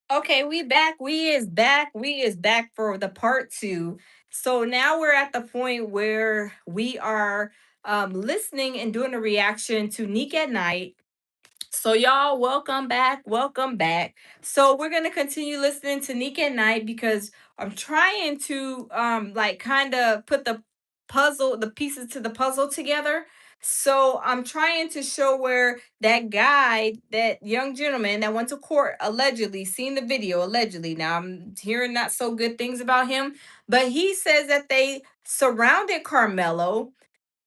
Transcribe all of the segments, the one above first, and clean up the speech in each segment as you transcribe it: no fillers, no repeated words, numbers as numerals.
Okay, we back. We is back. We is back for the part two. So now we're at the point where we are listening and doing a reaction to Neek at Night. So y'all, welcome back. Welcome back. So we're gonna continue listening to Neek at Night because I'm trying to like kind of put the pieces to the puzzle together. So I'm trying to show where that guy, that young gentleman that went to court allegedly, seen the video allegedly. Now I'm hearing not so good things about him, but he says that they surrounded Carmelo.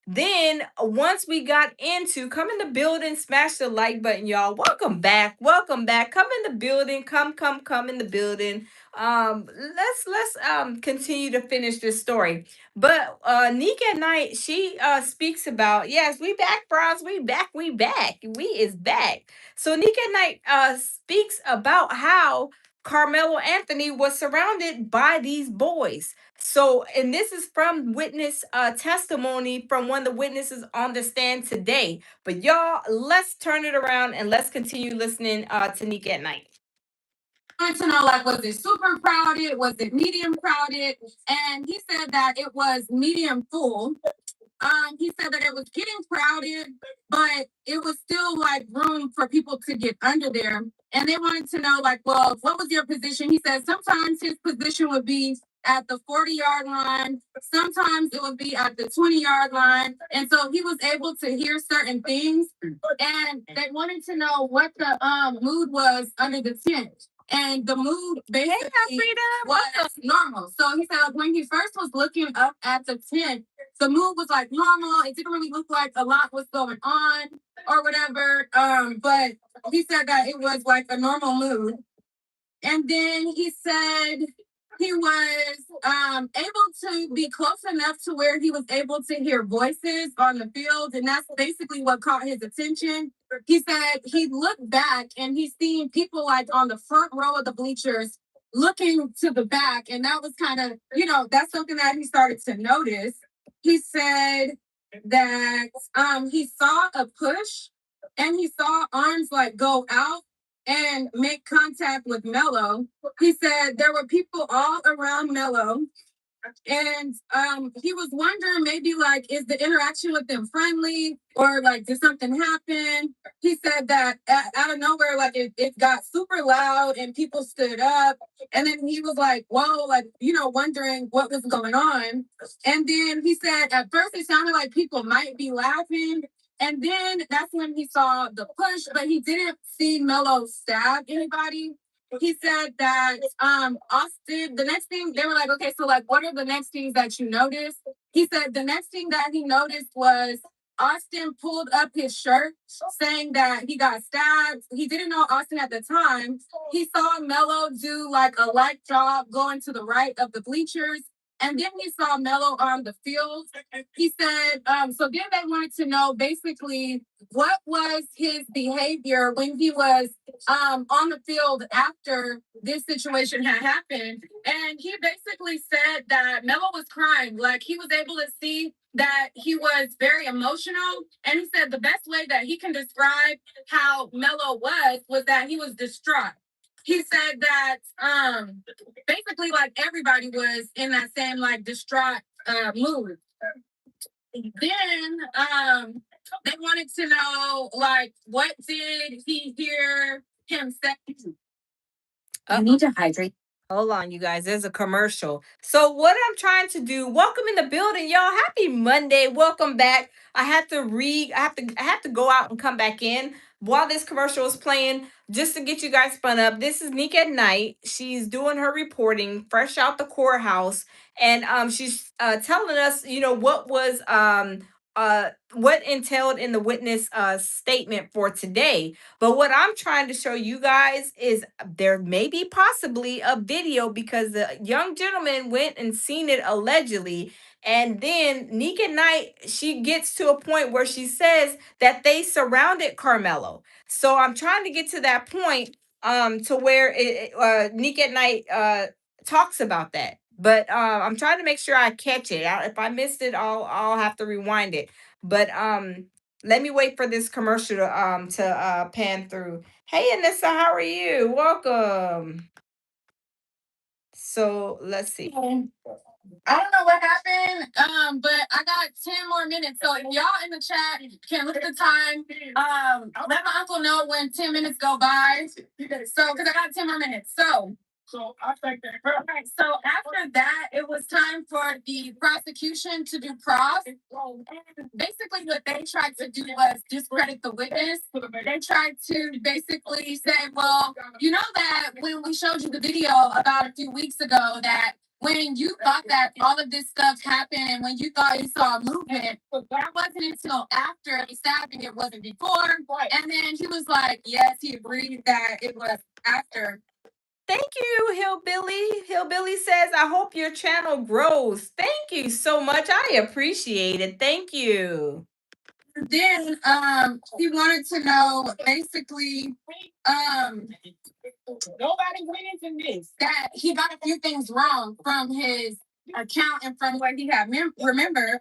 Then once we got into come in the building, smash the like button, y'all. Welcome back. Welcome back. Come in the building. Come in the building. Let's continue to finish this story. But Nika at Night, she speaks about, yes, we back, bros. We back. We is back. So Nika at Night speaks about how Carmelo Anthony was surrounded by these boys. So, and this is from witness testimony from one of the witnesses on the stand today. But y'all, let's turn it around and let's continue listening to Nick at Night. I wanted to know, like, was it super crowded? Was it medium crowded? And he said that it was medium full. He said that it was getting crowded, but it was still like room for people to get under there. And they wanted to know, like, well, what was your position? He said sometimes his position would be at the 40-yard line, sometimes it would be at the 20-yard line. And so he was able to hear certain things. And they wanted to know what the mood was under the tent. And the mood basically was normal. So he said when he first was looking up at the tent, the mood was like normal. It didn't really look like a lot was going on or whatever. But he said that it was like a normal mood. And then he said he was able to be close enough to where he was able to hear voices on the field. And that's basically what caught his attention. He said he looked back and he's seen people like on the front row of the bleachers looking to the back. And that was kind of, that's something that he started to notice. He said that he saw a push and he saw arms like go out and make contact with Melo. He said there were people all around Melo. And he was wondering maybe like, is the interaction with them friendly or like, did something happen? He said that out of nowhere, like it got super loud and people stood up. And then he was like, whoa, like, wondering what was going on. And then he said at first it sounded like people might be laughing. And then that's when he saw the push, but he didn't see Melo stab anybody. He said that Austin, the next thing they were like, okay, so like what are the next things that you noticed? He said the next thing that he noticed was Austin pulled up his shirt saying that he got stabbed. He didn't know Austin at the time. He saw Melo do like a light jog going to the right of the bleachers. And then he saw Melo on the field. He said, so then they wanted to know basically what was his behavior when he was on the field after this situation had happened. And he basically said that Melo was crying. Like he was able to see that he was very emotional. And he said the best way that he can describe how Melo was that he was distraught. He said that basically like everybody was in that same like distraught mood. Then they wanted to know like what did he hear him say? You need to hydrate. Hold on, you guys. There's a commercial. So what I'm trying to do, welcome in the building, y'all. Happy Monday. Welcome back. I had to read, I have to go out and come back in while this commercial is playing, just to get you guys spun up. This is Nick at Night. She's doing her reporting fresh out the courthouse. And she's telling us, what entailed in the witness statement for today. But what I'm trying to show you guys is there may be possibly a video because the young gentleman went and seen it allegedly. And then Nika Knight, she gets to a point where she says that they surrounded Carmelo. So I'm trying to get to that point to where Nika Knight talks about that. But I'm trying to make sure I catch it. If I missed it, I'll have to rewind it. But let me wait for this commercial to pan through. Hey, Anissa, how are you? Welcome. So let's see. I don't know what happened, but I got 10 more minutes. So if y'all in the chat can look at the time, let my uncle know when 10 minutes go by. So, because I got 10 more minutes. So I think that. Right. So after that, it was time for the prosecution to do cross. And basically, what they tried to do was discredit the witness. They tried to basically say, well, you know that when we showed you the video about a few weeks ago, that when you thought that all of this stuff happened and when you thought you saw a movement, that wasn't until after the stabbing, it wasn't before. And then he was like, yes, he agreed that it was after. Thank you, Hillbilly. Hillbilly says, I hope your channel grows. Thank you so much. I appreciate it. Thank you. Then he wanted to know basically nobody wins in this. That he got a few things wrong from his account and from what he had remember.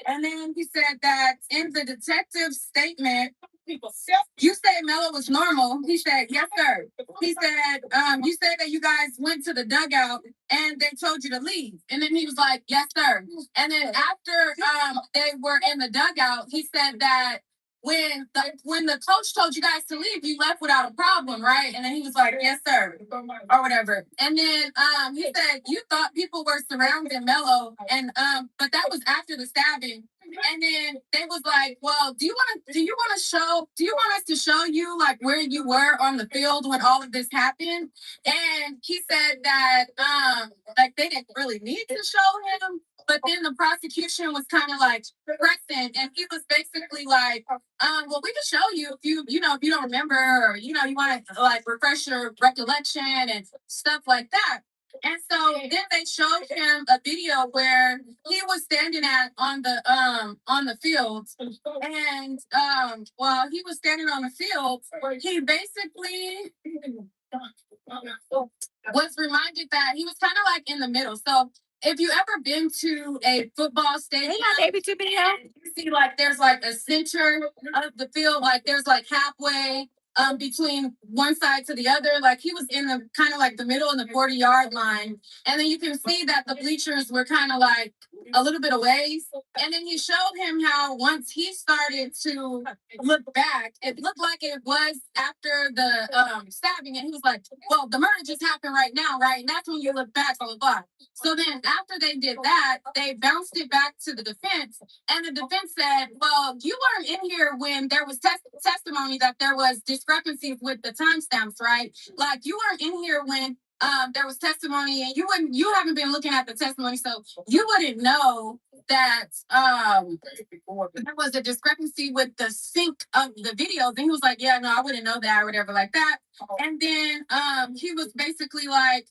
And then he said that in the detective's statement, you said Mello was normal. He said, yes, sir. He said, you said that you guys went to the dugout and they told you to leave. And then he was like, yes, sir. And then after they were in the dugout, he said that when the coach told you guys to leave, you left without a problem, right? And then he was like, yes, sir, or whatever. And then he said you thought people were surrounding Mello, and but that was after the stabbing. And then they was like, well, do you want us to show you like where you were on the field when all of this happened? And he said that like they didn't really need to show him, but then the prosecution was kind of like pressing, and he was basically like, well, we can show you if you don't remember, or you want to like refresh your recollection and stuff like that. And so then they showed him a video where he was standing at on the field, and while he was standing on the field, he basically was reminded that he was kind of like in the middle. So if you ever been to a football stadium, you see like there's like a center of the field, like there's like halfway between one side to the other. Like he was in the kind of like the middle of the 40-yard line. And then you can see that the bleachers were kind of like a little bit away. And then he showed him how once he started to look back, it looked like it was after the stabbing. And he was like, well, the murder just happened right now, right? And that's when you look back, blah, blah, blah. So then after they did that, they bounced it back to the defense. And the defense said, well, you weren't in here when there was testimony that there was discrepancies with the timestamps, right? Like you weren't in here when there was testimony, and you haven't been looking at the testimony, so you wouldn't know that there was a discrepancy with the sync of the videos. And he was like, yeah, no, I wouldn't know that or whatever like that. And then he was basically like,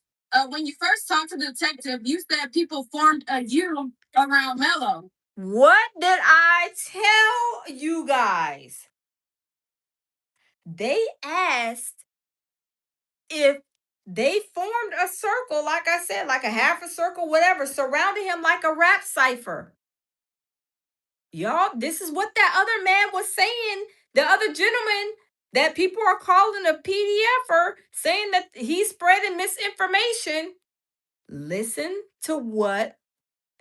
when you first talked to the detective, you said people formed a U around Mello. What did I tell you guys? They asked if they formed a circle, like I said, like a half a circle, whatever, surrounding him like a rap cipher. Y'all, this is what that other man was saying. The other gentleman that people are calling a PDFer, saying that he's spreading misinformation. Listen to what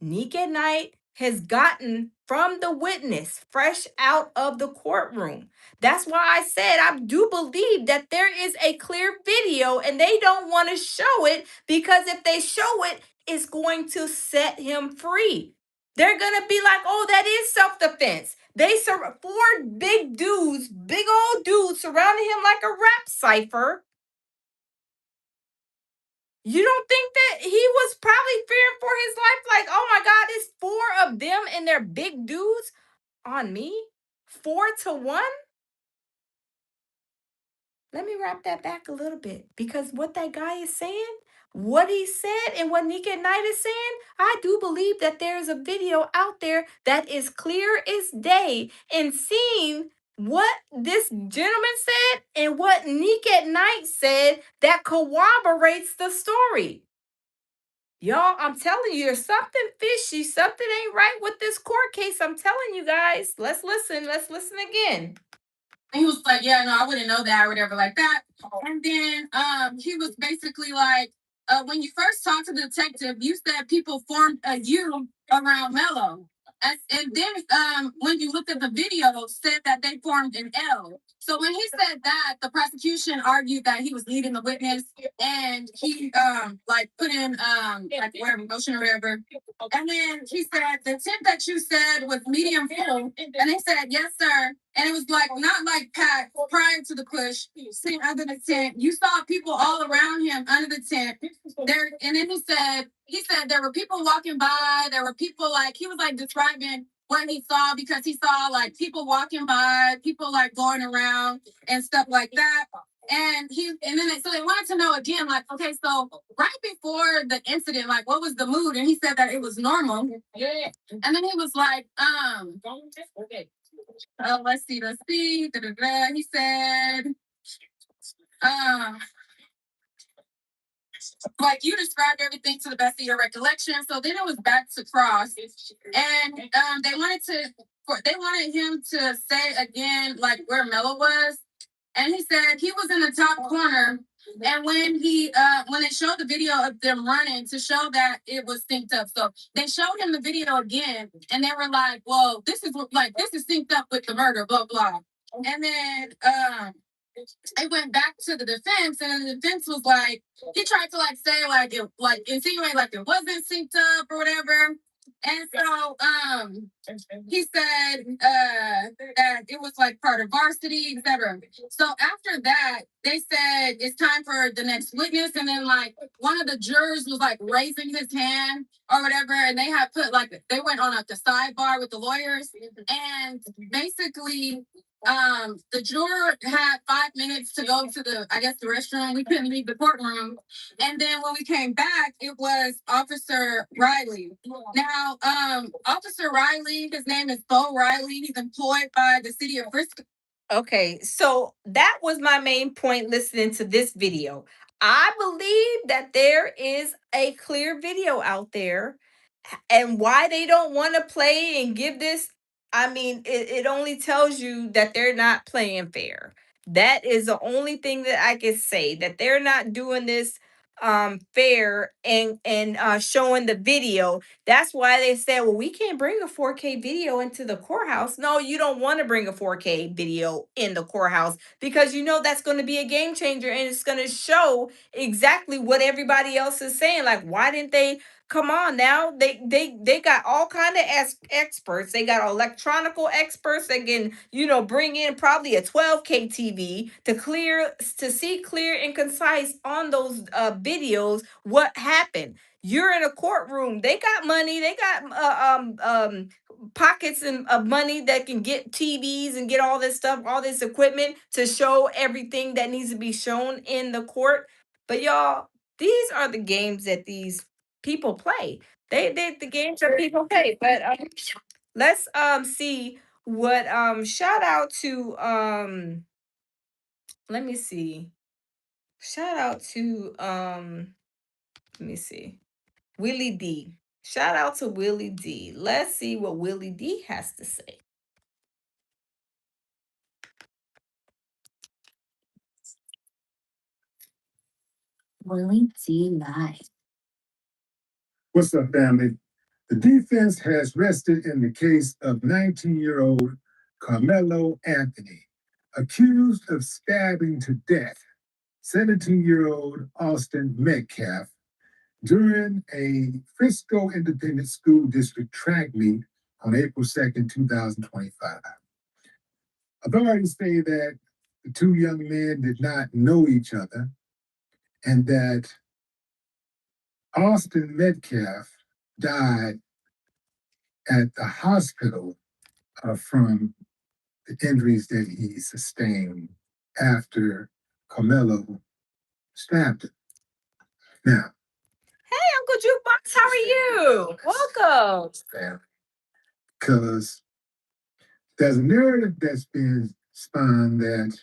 Nick at Night has gotten from the witness fresh out of the courtroom. That's why I said I do believe that there is a clear video and they don't want to show it, because if they show it, it's going to set him free. They're going to be like, oh, that is self-defense. They four big dudes, big old dudes surrounding him like a rap cipher. You don't think that he was probably fearing for his life? Like, oh my God, it's four of them and they're big dudes on me? 4-1? Let me wrap that back a little bit, because what that guy is saying, what he said, and what Nick at Night is saying, I do believe that there is a video out there that is clear as day, and seeing what this gentleman said and what Nick at Night said that corroborates the story. Y'all, I'm telling you, there's something fishy. Something ain't right with this court case. I'm telling you guys. Let's listen. Let's listen again. And he was like, yeah, no, I wouldn't know that or whatever like that. And then he was basically like, when you first talked to the detective, you said people formed a U around Mello. And then when you looked at the video, said that they formed an L. So when he said that, the prosecution argued that he was leading the witness, and he like put in like whatever motion or whatever. And then he said the tint that you said was medium full, and they said yes, sir. And it was like not like packed prior to the push. Sitting under the tent, you saw people all around him under the tent. There, and then he said there were people walking by. There were people like he was like describing what he saw because he saw like people walking by, people like going around and stuff like that. So they wanted to know again, like, okay, so right before the incident, like, what was the mood? And he said that it was normal. Yeah. And then he was like, let's see. Da, da, da. He said, um, like you described everything to the best of your recollection. So then it was back to Cross, and they wanted him to say again like where Mello was, and he said he was in the top corner. And when they showed the video of them running to show that it was synced up, so they showed him the video again, and they were like, "Well, this is synced up with the murder, blah blah." And then it went back to the defense, and the defense was like, he tried to like say like insinuate like it wasn't synced up or whatever. And so he said that it was like part of varsity, etc. So after that, they said it's time for the next witness, and then like one of the jurors was like raising his hand or whatever, and they had put like they went on like the sidebar with the lawyers, and basically the juror had 5 minutes to go to the, I guess, the restroom. We couldn't leave the courtroom. And then when we came back, it was Officer Riley. Now, Officer Riley, his name is Bo Riley. He's employed by the city of Frisco. Okay, so that was my main point listening to this video. I believe that there is a clear video out there, and why they don't want to play and give this, I mean, it only tells you that they're not playing fair. That is the only thing that I can say, that they're not doing this fair and showing the video. That's why they said, well, we can't bring a 4K video into the courthouse. No, you don't want to bring a 4K video in the courthouse because you know that's going to be a game changer, and it's going to show exactly what everybody else is saying. Like, why didn't they come on now? They got all kind of experts. They got electronical experts that can, bring in probably a 12K TV to see clear and concise on those videos what happened. You're in a courtroom. They got money. They got pockets of money that can get TVs and get all this stuff, all this equipment to show everything that needs to be shown in the court. But y'all, these are the games that these people play. They the games that people play. But let's see what shout out to let me see. Shout out to let me see. Willie D. Shout out to Willie D. Let's see what Willie D has to say. Willie D live. What's up, family? The defense has rested in the case of 19-year-old Karmelo Anthony, accused of stabbing to death 17-year-old Austin Metcalf during a Frisco Independent School District track meet on April 2nd, 2025. Authorities say that the two young men did not know each other and that Austin Metcalf died at the hospital from the injuries that he sustained after Carmelo stabbed him. Now, Hey, Uncle Jukebox, how are you? Welcome. Because there's a narrative that's been spun that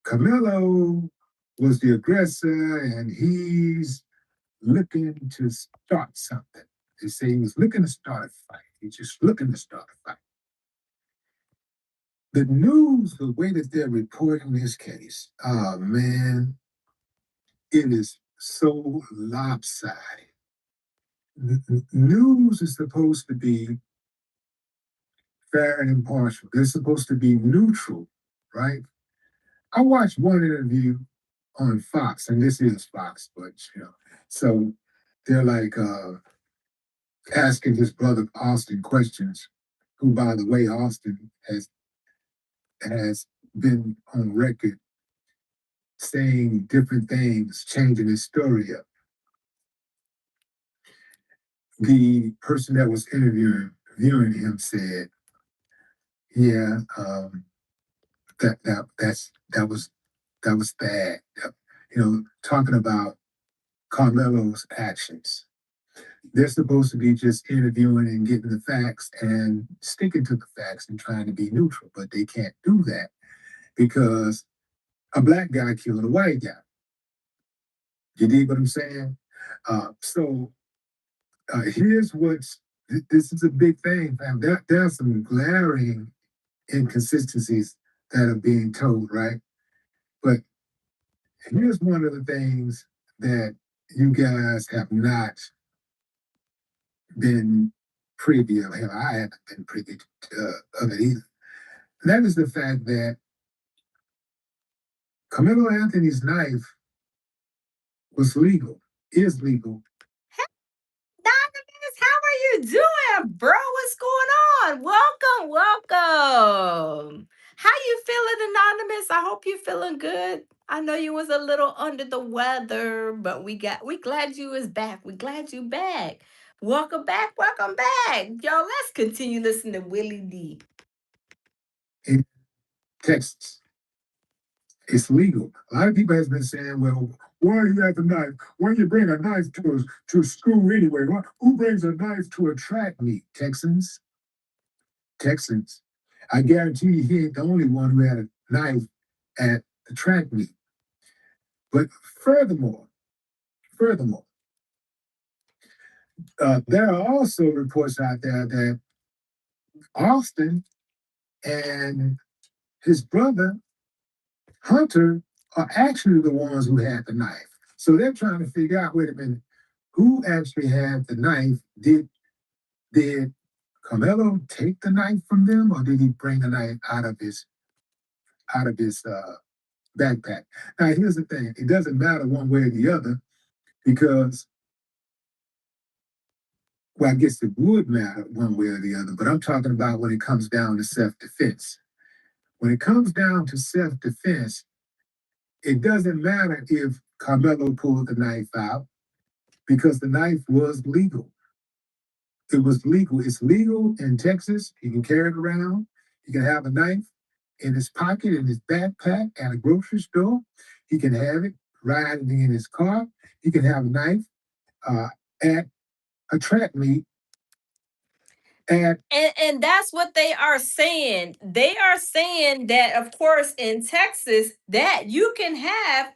Carmelo was the aggressor and he's looking to start something. They say he was looking to start a fight. He's just looking to start a fight. The news, the way that they're reporting this case, oh man, it is so lopsided. News is supposed to be fair and impartial. They're supposed to be neutral, right? I watched one interview on Fox, and this is Fox, but so they're like asking his brother Austin questions, who, by the way, Austin has been on record saying different things, changing his story up. The person that was interviewing him said, "Yeah, that was bad." Talking about Carmelo's actions. They're supposed to be just interviewing and getting the facts and sticking to the facts and trying to be neutral, but they can't do that because a black guy killed a white guy. You dig what I'm saying? Here's what's this is a big thing, fam. There are some glaring inconsistencies that are being told, right? But here's one of the things that you guys have not been privy of. Hell, I haven't been privy of it either. And that is the fact that Camilo Anthony's knife was legal, is legal. Anonymous, how are you doing, bro? What's going on? Welcome, welcome. How you feeling, Anonymous? I hope you feeling good. I know you was a little under the weather, but we glad you is back. We glad you back. Welcome back, welcome back. Yo, let's continue listening to Willie D. In Texas, it's legal. A lot of people has been saying, well, why do you have a knife? When you bring a knife to school anyway, who brings a knife to a track meet? Texans? Texans. I guarantee you he ain't the only one who had a knife at the track meet. But furthermore, there are also reports out there that Austin and his brother Hunter are actually the ones who had the knife. So they're trying to figure out, wait a minute, who actually had the knife? Did Carmelo take the knife from them, or did he bring the knife out of his backpack? Now here's the thing: it doesn't matter one way or the other because, well, I guess it would matter one way or the other. But I'm talking about when it comes down to self-defense. When it comes down to self-defense, it doesn't matter if Carmelo pulled the knife out because the knife was legal. It was legal. It's legal in Texas. He can carry it around. He can have a knife in his pocket, in his backpack, at a grocery store. He can have it riding in his car. He can have a knife uh, at a track meet. And that's what they are saying. They are saying that, of course, in Texas, that you can have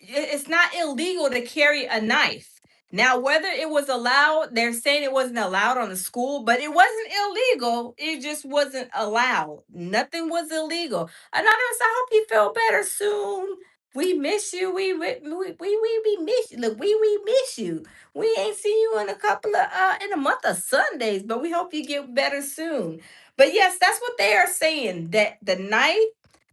it's not illegal to carry a knife. Now, whether it was allowed, they're saying it wasn't allowed on the school, but it wasn't illegal. It just wasn't allowed. Nothing was illegal. Anonymous, I hope you feel better soon. We miss you. We miss you. Look, we miss you. We ain't seen you in a couple of in a month of Sundays, but we hope you get better soon. But yes, that's what they are saying. That the knife,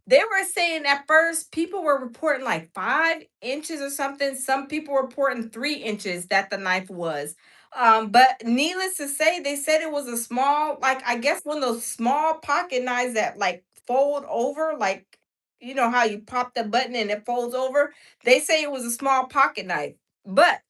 they were saying at first people were reporting like 5 inches or something. Some people were reporting 3 inches that the knife was. But needless to say, they said it was a small, like I guess one of those small pocket knives that like fold over, like you know how you pop the button and it folds over. They say it was a small pocket knife. But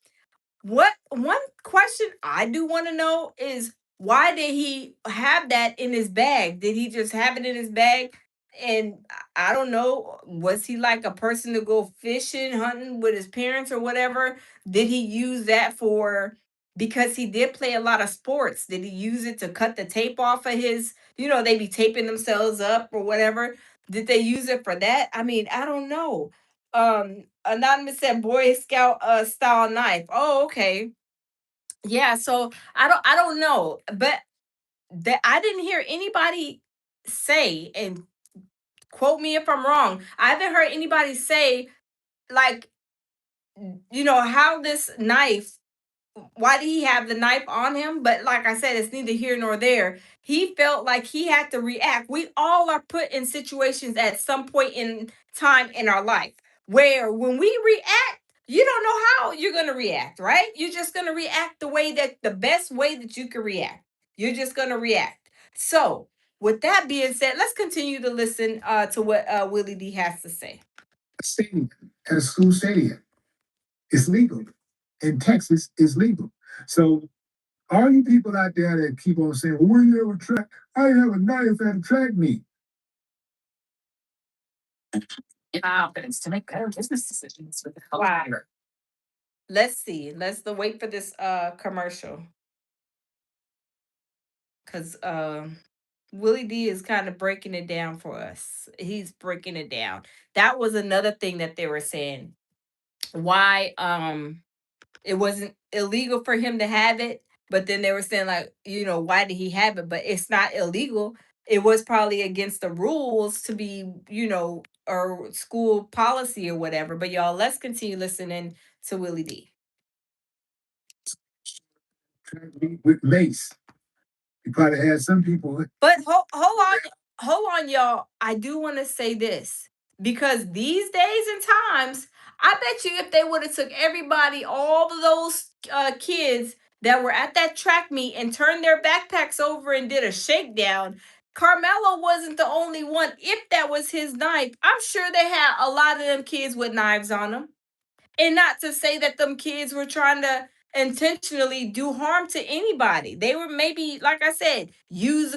what one question I do want to know is why did he have that in his bag? Did he just have it in his bag? And I don't know, was he like a person to go fishing, hunting with his parents or whatever? Did he use that for because he did play a lot of sports? Did he use it to cut the tape off of his, they be taping themselves up or whatever? Did they use it for that? I mean, I don't know. Anonymous said Boy Scout style knife. Oh, okay. Yeah, so I don't know. But that I didn't hear anybody say, and quote me if I'm wrong, I haven't heard anybody say, like, how this knife, why did he have the knife on him? But like I said, it's neither here nor there. He felt like he had to react. We all are put in situations at some point in time in our life where when we react, you don't know how you're going to react, right? You're just going to react the best way that you can react. You're just going to react. So, with that being said, let's continue to listen to what Willie D has to say. Stadium, at a school stadium. It's legal. In Texas, it's legal. So all you people out there that keep on saying, well, where you ever track? I have a knife at a track meet. Confidence to make better business decisions with the collaborator. Let's see. Let's wait for this commercial. Because Willie D is kind of breaking it down for us. He's breaking it down. That was another thing that they were saying. Why it wasn't illegal for him to have it, but then they were saying, like, why did he have it? But it's not illegal. It was probably against the rules to be, or school policy or whatever. But y'all, let's continue listening to Willie D. With mace. You probably had some people. But hold on, y'all. I do want to say this because these days and times, I bet you if they would have took everybody, all of those kids that were at that track meet and turned their backpacks over and did a shakedown, Carmelo wasn't the only one. If that was his knife, I'm sure they had a lot of them kids with knives on them. And not to say that them kids were trying to intentionally do harm to anybody. They were maybe, like I said,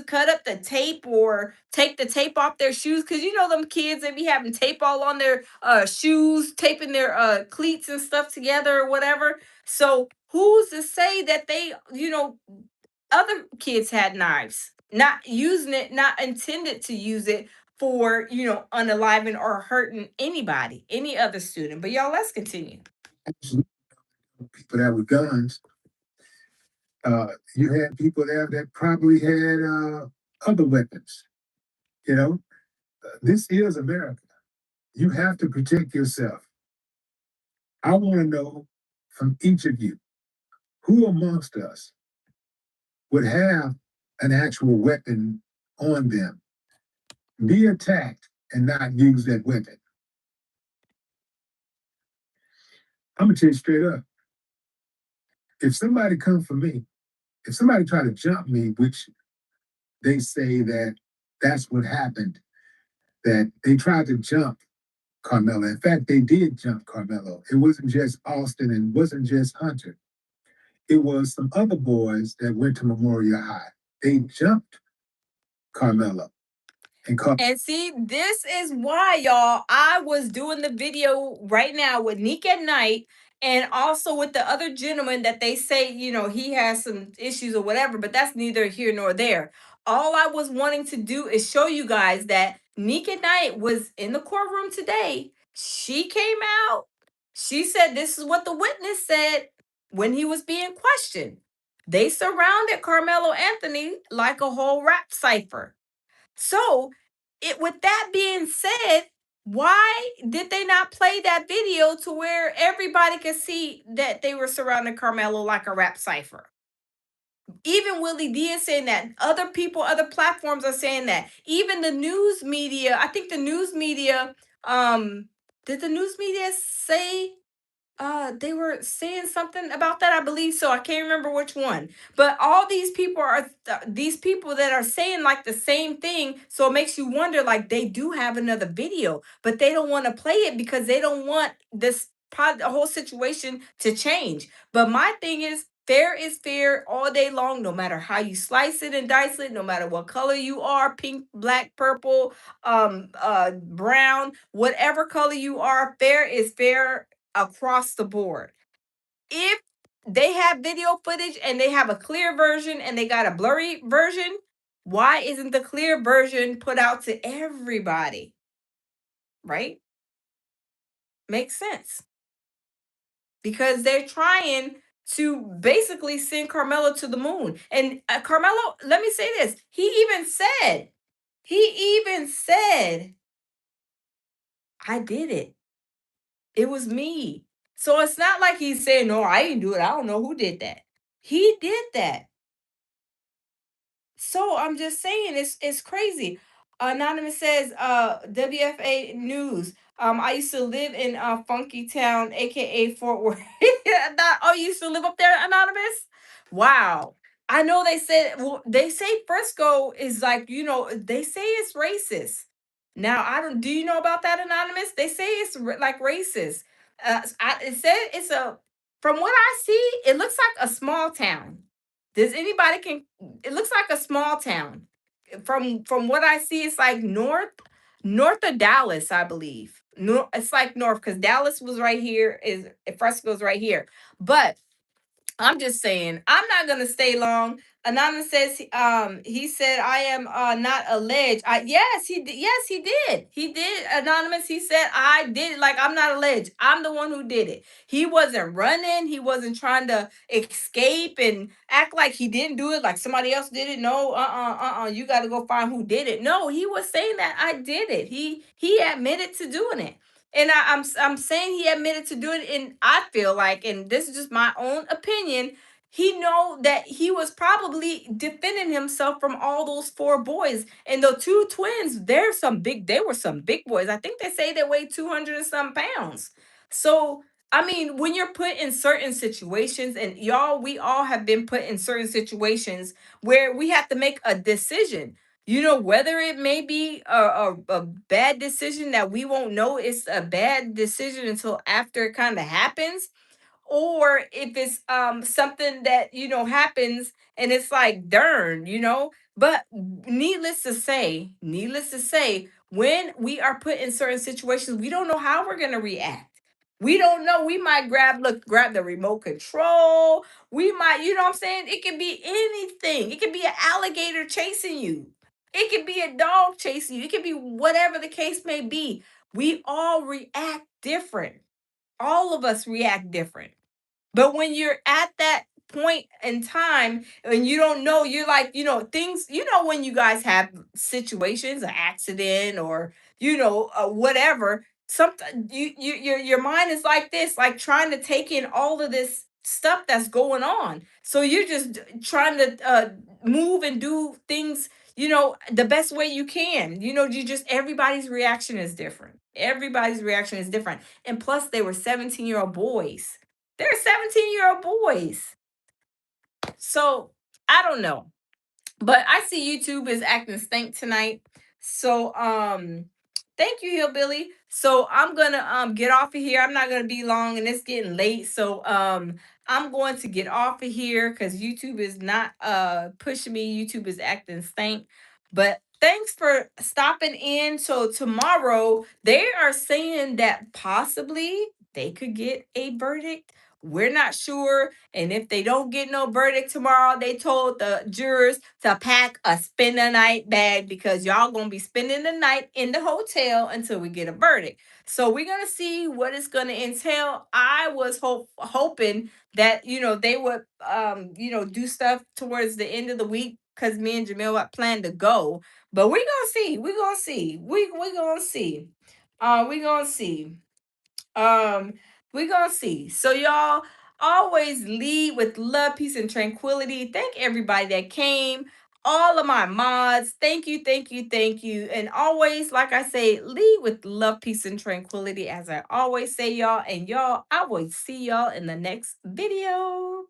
cut up the tape or take the tape off their shoes. Cause them kids, they be having tape all on their shoes, taping their cleats and stuff together or whatever. So who's to say that they, other kids had knives, not using it, not intended to use it for, unaliving or hurting anybody, any other student. But y'all, let's continue. People that with guns. You had people there that probably had other weapons. You know, this is America. You have to protect yourself. I want to know from each of you who amongst us would have an actual weapon on them, be attacked, and not use that weapon. I'm gonna tell you straight up. If somebody come for me, if somebody try to jump me, which they say that that's what happened, that they tried to jump Carmelo. In fact, they did jump Carmelo. It wasn't just Austin and wasn't just Hunter. It was some other boys that went to Memorial High. They jumped Carmelo. And see, this is why, y'all, I was doing the video right now with Nick at Night and also with the other gentleman that they say, he has some issues or whatever, but that's neither here nor there. All I was wanting to do is show you guys that Nick at Night was in the courtroom today. She came out. She said, this is what the witness said when he was being questioned. They surrounded Carmelo Anthony like a whole rap cipher. So, with that being said, why did they not play that video to where everybody could see that they were surrounding Carmelo like a rap cipher? Even Willie D is saying that. Other people, other platforms are saying that. Even the news media, I think the news media, did the news media say they were saying something about that, I believe so. I can't remember which one. But all these people are these people that are saying like the same thing. So it makes you wonder, like, they do have another video, but they don't want to play it because they don't want the whole situation to change. But my thing is fair all day long, no matter how you slice it and dice it, no matter what color you are, pink, black, purple, brown, whatever color you are, fair is fair across the board. If they have video footage and they have a clear version and they got a blurry version, why isn't the clear version put out to everybody? Right? Makes sense. Because they're trying to basically send Carmelo to the moon. And Carmelo, let me say this. He even said, I did it. It was me. So it's not like he's saying, no, I didn't do it. I don't know who did that. He did that. So I'm just saying it's crazy. Anonymous says, WFA News. I used to live in Funky Town, aka Fort Worth. Oh, you used to live up there, Anonymous? Wow. I know they said, well, they say Frisco is like, they say it's racist. Now I don't, do you know about that, Anonymous? They say it's like racist. It said it's a, from what I see, it looks like a small town. Does anybody can, it looks like a small town. From what I see, it's like north of Dallas, I believe. No, it's like north because Dallas was right here, is Fresco's right here. But I'm just saying, I'm not gonna stay long. Anonymous says, he said, I am not alleged. Yes, he did. Yes, he did. He did. Anonymous, he said, I did it. Like, I'm not alleged. I'm the one who did it. He wasn't running. He wasn't trying to escape and act like he didn't do it, like somebody else did it. No, you got to go find who did it. No, he was saying that I did it. He admitted to doing it. And I'm saying he admitted to doing it, and I feel like, and this is just my own opinion, he know that he was probably defending himself from all those four boys. And the two twins, they were some big boys. I think they say they weighed 200 and some pounds. So I mean, when you're put in certain situations, and y'all, we all have been put in certain situations where we have to make a decision, whether it may be a bad decision that we won't know it's a bad decision until after it kind of happens, or if it's something that happens and it's like darn, but needless to say, when we are put in certain situations, we don't know how we're going to react. We don't know. We might grab the remote control. We might, you know what I'm saying? It could be anything. It could be an alligator chasing you. It could be a dog chasing you. It could be whatever the case may be. We all react different. All of us react different. But when you're at that point in time and you don't know, you're like, things, when you guys have situations, an accident or, whatever, something, your mind is like this, like trying to take in all of this stuff that's going on. So you're just trying to move and do things, the best way you can. You just, everybody's reaction is different. Everybody's reaction is different. And plus, they were 17-year-old boys. They're 17-year-old boys. So I don't know. But I see YouTube is acting stank tonight. So thank you, Hillbilly. So I'm gonna get off of here. I'm not gonna be long and it's getting late. So I'm going to get off of here because YouTube is not pushing me. YouTube is acting stank. But thanks for stopping in. So tomorrow they are saying that possibly they could get a verdict. We're not sure. And if they don't get no verdict tomorrow, they told the jurors to pack a spend the night bag because y'all gonna be spending the night in the hotel until we get a verdict. So we're gonna see what it's gonna entail. I was hoping that they would do stuff towards the end of the week because me and Jamil had planned to go. But we're gonna see. We're gonna see. We gonna see. We gonna see. Um, we're gonna see. So y'all always lead with love, peace, and tranquility. Thank everybody that came. All of my mods, thank you, thank you, thank you. And always, like I say, lead with love, peace, and tranquility, as I always say, y'all. And y'all, I will see y'all in the next video.